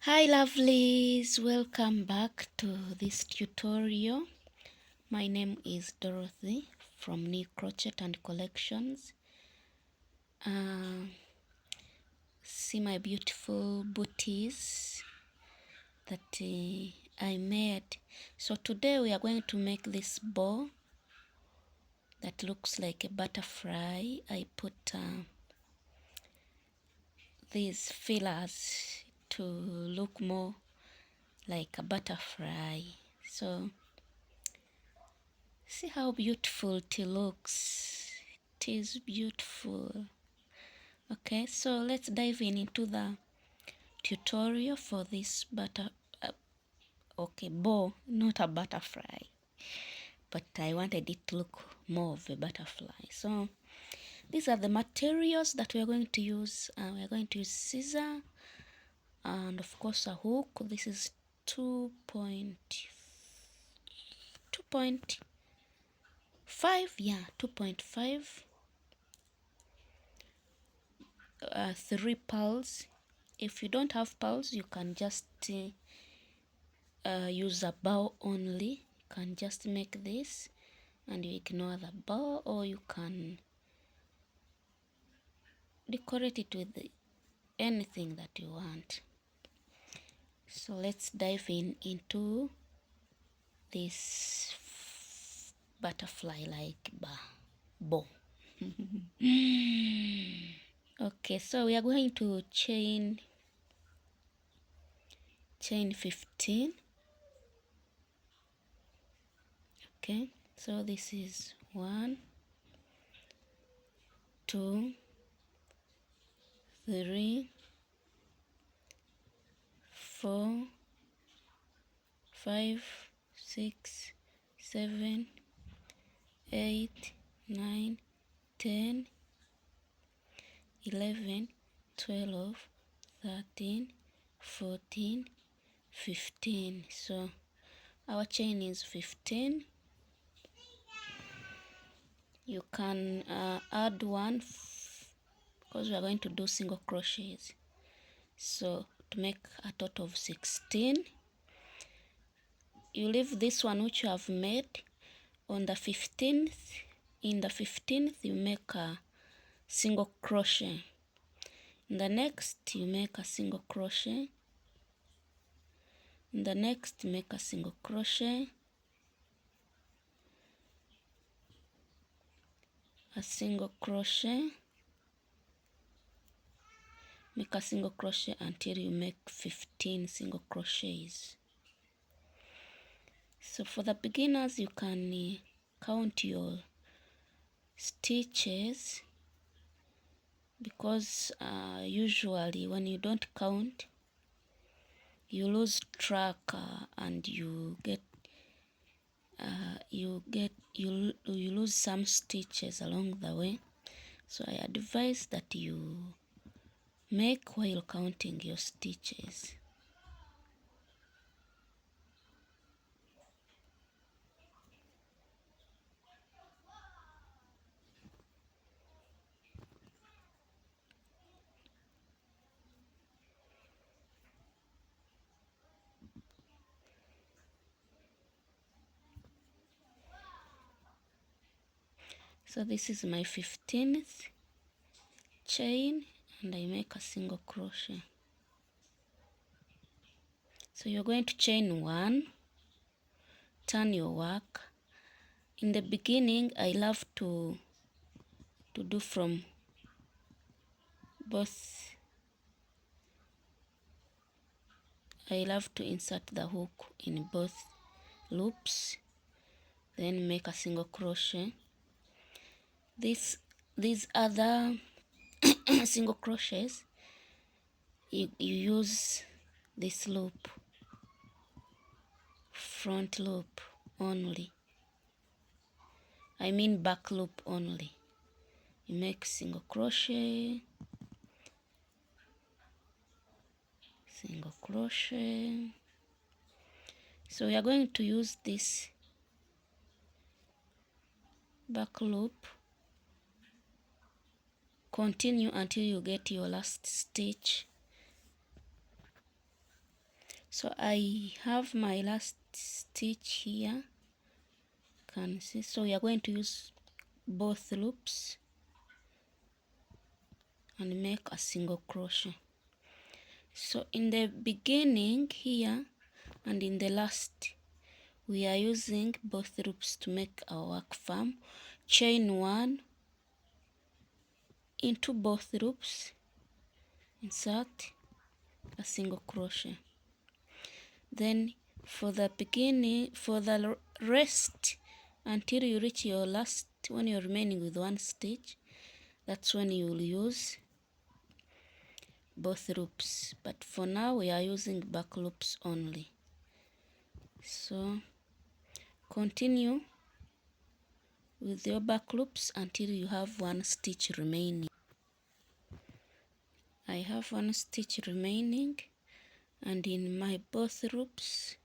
Hi lovelies, welcome back to this tutorial. My name is Dorothy from CROCHET and Collections. See my beautiful booties that I made. So today we are going to make this bow that looks like a butterfly. I put these fillers to look more like a butterfly. So see how beautiful it looks. It is beautiful. Okay, so let's dive into the tutorial for this bow, not a butterfly, but I wanted it to look more of a butterfly. So these are the materials that we are going to use. We are going to use scissor and of course a hook. This is 2.5, yeah, 2.5, 3 pearls. If you don't have pearls, you can just use a bow only. You can just make this and you ignore the bow, or you can decorate it with anything that you want. So let's dive into this butterfly like bow. Okay, so we are going to chain 15. Okay, so this is 1, 2, 3, 4, 5, 6, 7, 8, 9, 10, 11, 12, 13, 14, 15. So our chain is 15. You can add one because we are going to do single crochets. So to make a total of 16, you leave this one which you have made on the 15th. In the 15th, you make a single crochet. In the next, you make a single crochet. In the next, make a single crochet, a single crochet, make a single crochet until you make 15 single crochets. So for the beginners, you can count your stitches, because usually when you don't count, you lose track and you lose some stitches along the way. So I advise that you make while counting your stitches. So this is my 15th chain and I make a single crochet. So you're going to chain 1, turn your work. In the beginning, I love to do from both. I love to insert the hook in both loops, then make a single crochet. These other single crochets, you use this loop, front loop only. I mean back loop only. You make single crochet, single crochet. So we are going to use this back loop. Continue until you get your last stitch. So I have my last stitch here, can see. So we are going to use both loops and make a single crochet. So in the beginning here and in the last, we are using both loops to make our work farm. Chain 1 into both loops, insert a single crochet. Then for the beginning, for the rest until you reach your last, when you're remaining with one stitch, that's when you will use both loops. But for now we are using back loops only. So continue with your back loops until you have one stitch remaining. I have one stitch remaining, and in my both loops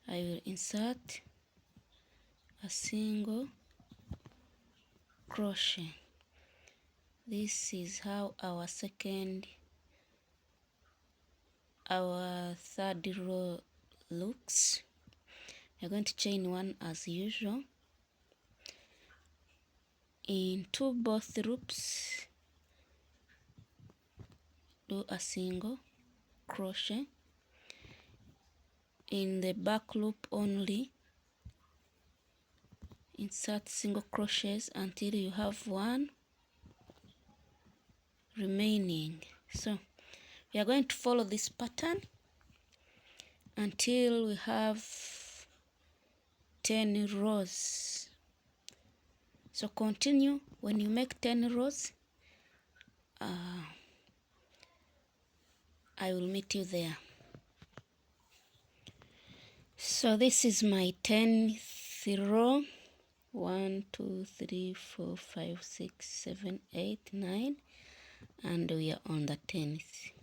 I will insert a single crochet. This is how our third row looks. You're going to chain 1 as usual into both loops, do a single crochet. In the back loop only, insert single crochets until you have one remaining. So we are going to follow this pattern until we have 10 rows. So continue. When you make 10 rows, I will meet you there. So this is my 10th row. 1, 2, 3, 4, 5, 6, 7, 8, 9, and we are on the 10th.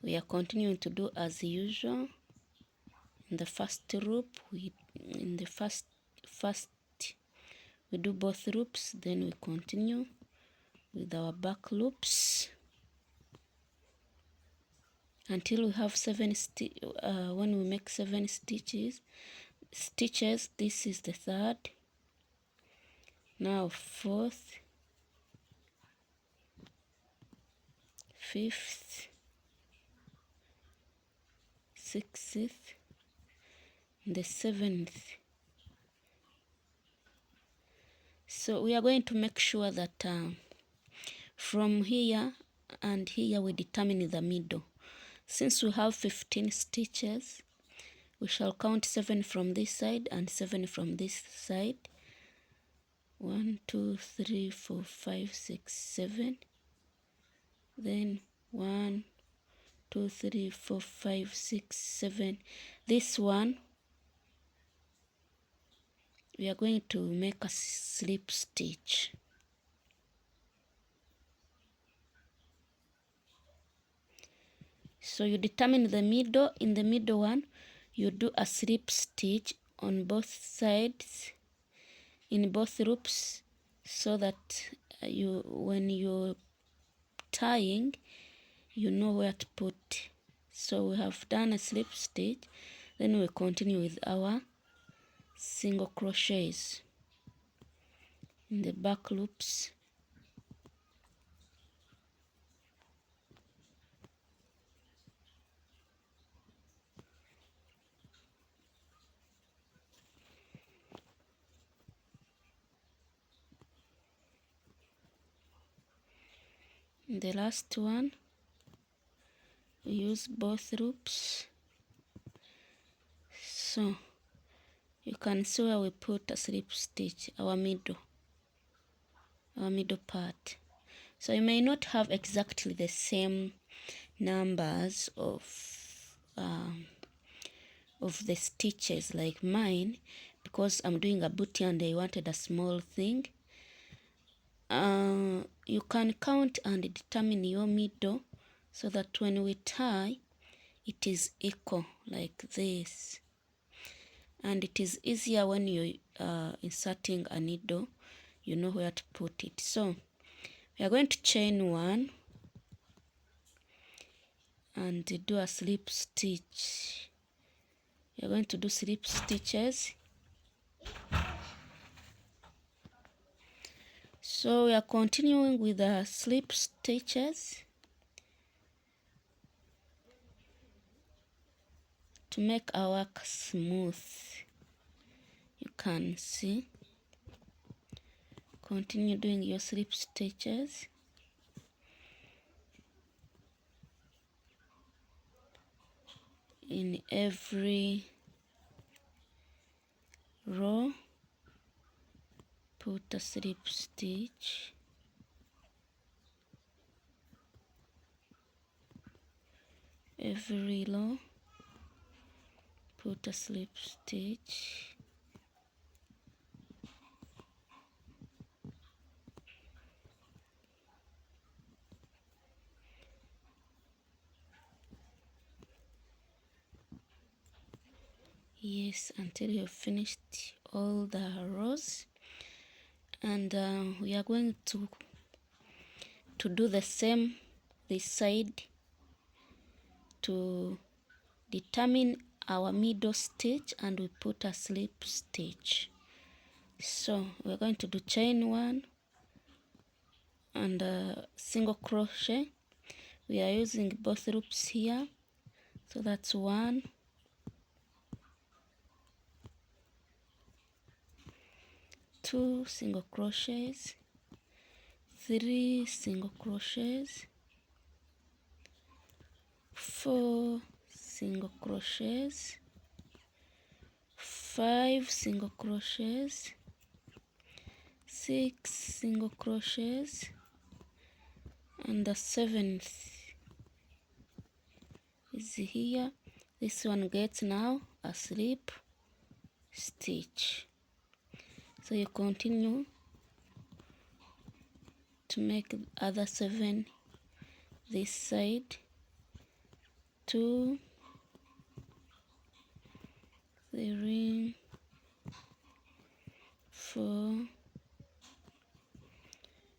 We are continuing to do as usual. In the first loop, we do both loops, then we continue with our back loops until we have 7 when we make 7 stitches. This is the third, now fourth, fifth, sixth, and the 7th. So we are going to make sure that from here and here we determine the middle. Since we have 15 stitches, we shall count 7 from this side and 7 from this side. 1, 2, 3, 4, 5, 6, 7. Then 1, 2, 3, 4, 5, 6, 7. This one we are going to make a slip stitch. So you determine the middle. In the middle one, you do a slip stitch on both sides in both loops, so that when you're tying, you know where to put. So we have done a slip stitch, then we continue with our single crochets in the back loops. In the last one, we use both loops. So you can see where we put a slip stitch, our middle part. So you may not have exactly the same numbers of the stitches like mine, because I'm doing a booty and I wanted a small thing. You can count and determine your middle so that when we tie, it is equal like this. And it is easier when you're inserting a needle, you know where to put it. So We are going to chain 1 and do a slip stitch. We are going to do slip stitches. So we are continuing with the slip stitches to make our work smooth. You can see. Continue doing your slip stitches. In every row, put a slip stitch. Every row, put a slip stitch. Yes, until you've finished all the rows. And we are going to do the same this side to determine our middle stitch, and we put a slip stitch. So we're going to do chain 1 and single crochet. We are using both loops here, so that's 1, 2 single crochets, 3 single crochets, 4 single crochets, 5 single crochets, 6 single crochets, and the 7th is here. This one gets now a slip stitch. So you continue to make the other 7 this side. 2, 3, 4,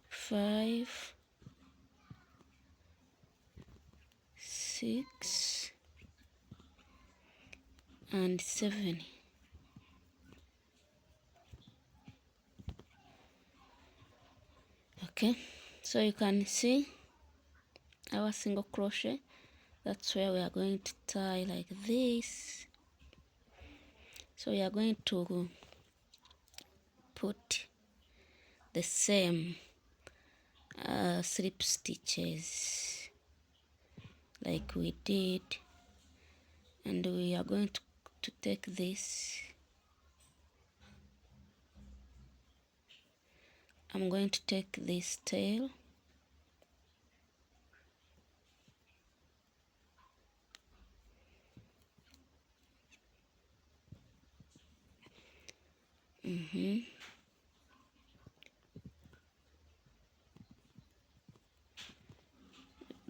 5, 6, and 7. Okay, so you can see our single crochet. That's where we are going to tie like this. So we are going to put the same slip stitches like we did, and we are going to take this. I'm going to take this tail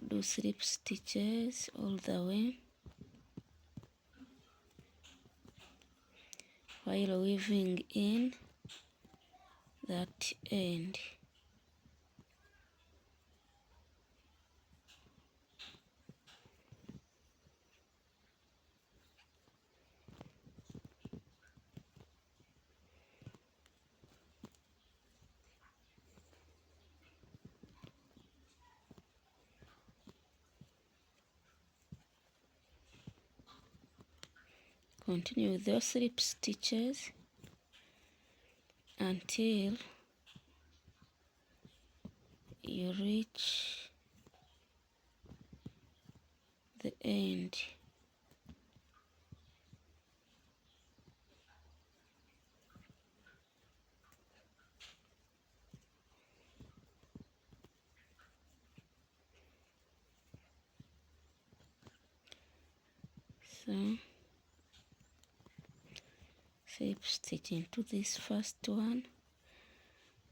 do slip stitches all the way while weaving in that end. Continue with those slip stitches until you reach the end. So slip stitch into this first one,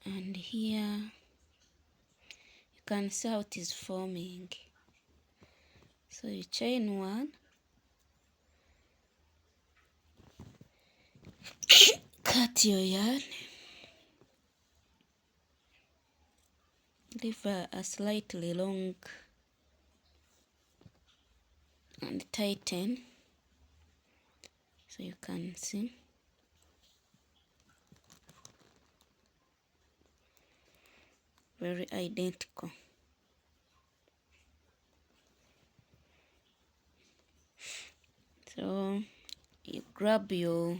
and here you can see how it is forming. So you chain 1, cut your yarn, leave a slightly long and tighten so you can see. Very identical. So you grab you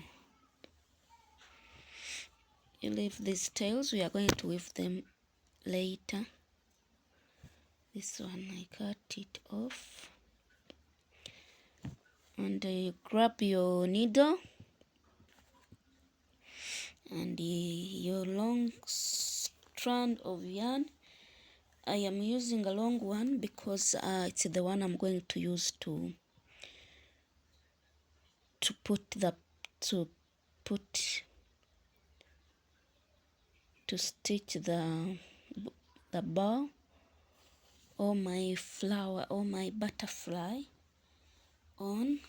leave these tails. We are going to weave them later. This one I cut it off, and you grab your needle and your long strand of yarn. I am using a long one because it's the one I'm going to use to stitch the bow or my flower or my butterfly on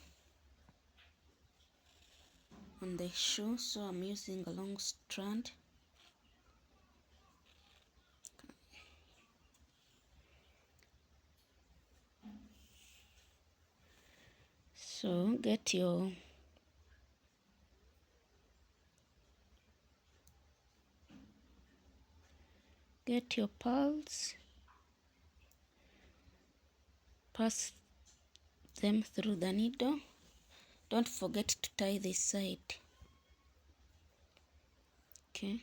the shoe. So I'm using a long strand. So get your pearls, pass them through the needle. Don't forget to tie this side. Okay.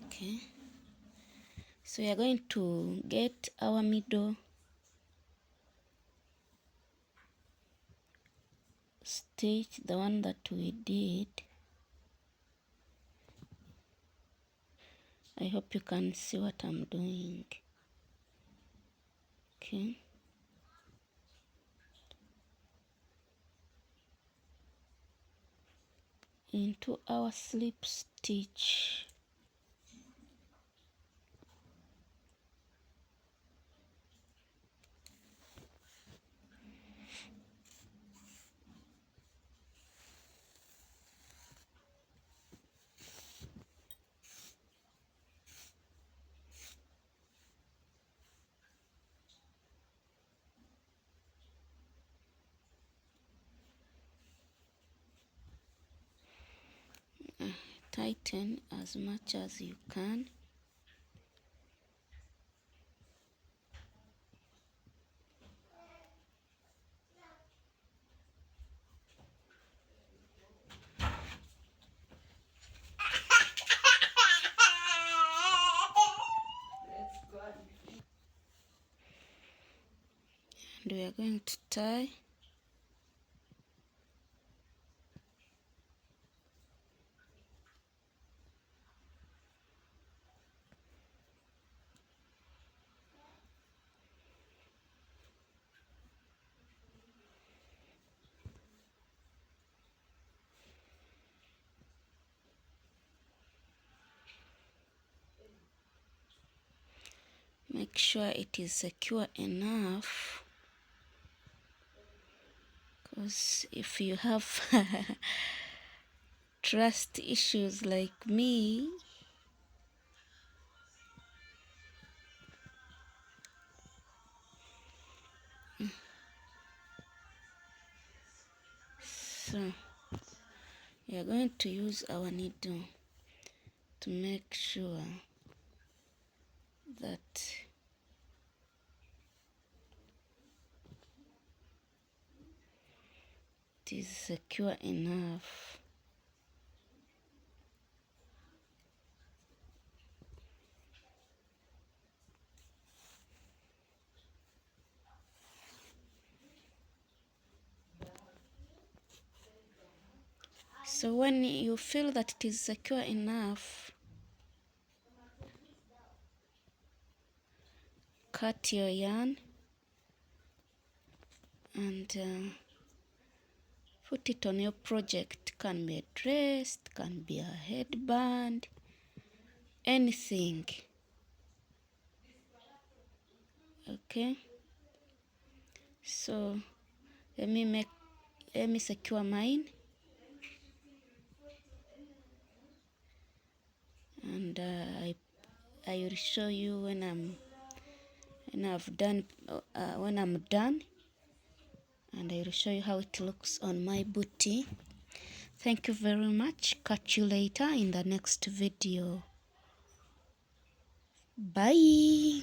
Okay. So we are going to get our middle stitch, the one that we did. I hope you can see what I'm doing. Okay. Into our slip stitch. Tighten as much as you can. And we are going to tie. Make sure it is secure enough, because if you have trust issues like me, so we are going to use our needle to make sure that it is secure enough. So when you feel that it is secure enough, cut your yarn and put it on your project. Can be a dress, can be a headband, anything. Okay. So let me secure mine, and I will show you when I'm done, and I will show you how it looks on my booty. Thank you very much. Catch you later in the next video. Bye.